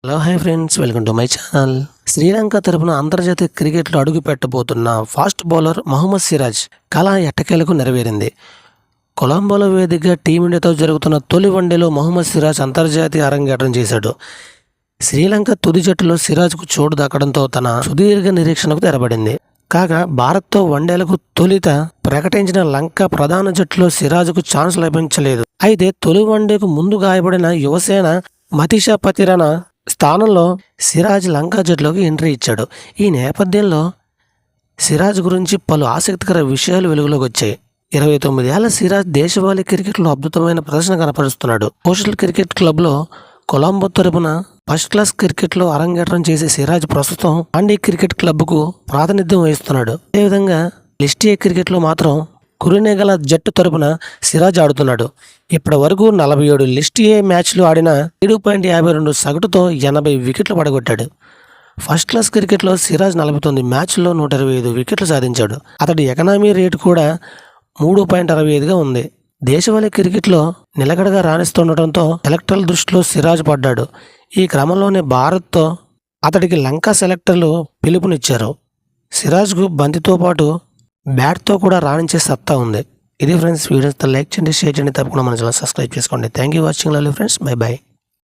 Hello hi friends, welcome to my channel. Sri Lanka తరపున అంతర్జాతీయ క్రికెట్లో అడుగు పెట్టబోతున్న ఫాస్ట్ బౌలర్ మహమ్మద్ సిరాజ్ కళ ఎట్టకేలకు నెరవేరింది. కొలంబోలో వేదికగా టీమిండియాతో జరుగుతున్న తొలి వన్డేలో మహమ్మద్ సిరాజ్ అంతర్జాతీయ అరంగేట్రం చేశాడు. శ్రీలంక తుది జట్టులో సిరాజ్కు చోటు దక్కడంతో తన సుదీర్ఘ నిరీక్షణకు తెరబడింది. కాగా భారత్తో వన్డేలకు తొలిత ప్రకటించిన లంక ప్రధాన జట్టులో సిరాజ్కు ఛాన్స్ లభించలేదు. అయితే తొలి వన్డేకు ముందు గాయపడిన యువసేన మతీషా పతిరన స్థానంలో సిరాజ్ లంకా జట్టులోకి ఎంట్రీ ఇచ్చాడు. ఈ నేపథ్యంలో సిరాజ్ గురించి పలు ఆసక్తికర విషయాలు వెలుగులోకి వచ్చాయి. 29 ఏళ్ల సిరాజ్ దేశవాళీ క్రికెట్లో అద్భుతమైన ప్రదర్శన కనపరుస్తున్నాడు. కోస్టల్ క్రికెట్ క్లబ్లో కొలంబో తరపున ఫస్ట్ క్లాస్ క్రికెట్లో అరంగేట్రం చేసే సిరాజ్ ప్రస్తుతం పాండే క్రికెట్ క్లబ్కు ప్రాతినిధ్యం వహిస్తున్నాడు. అదేవిధంగా లిస్ట్ ఏ క్రికెట్లో మాత్రం కురినేగల జట్టు తరపున సిరాజ్ ఆడుతున్నాడు. ఇప్పటి వరకు 47 లిస్ట్ ఏ మ్యాచ్లు ఆడిన 7.52 సగటుతో 80 వికెట్లు పడగొట్టాడు. ఫస్ట్ క్లాస్ క్రికెట్లో సిరాజ్ 49 మ్యాచ్ల్లో 125 వికెట్లు సాధించాడు. అతడి ఎకనామీ రేటు కూడా 3.65గా ఉంది. దేశవాళీ క్రికెట్లో నిలకడగా రాణిస్తుండటంతో సెలెక్టర్ల దృష్టిలో సిరాజ్ పడ్డాడు. ఈ క్రమంలోనే భారత్తో అతడికి లంకా సెలెక్టర్లు పిలుపునిచ్చారు. సిరాజ్కు బంతితో పాటు బ్యాట్తో కూడా రాణించే సత్తా ఉంది. ఇది ఫ్రెండ్స్, వీడియోతో లైక్ చేయండి, షేర్ చేయండి, తప్పకుండా మన ఛానల్ సబ్స్క్రైబ్ చేసుకోండి. Thank you watching lovely friends, by by.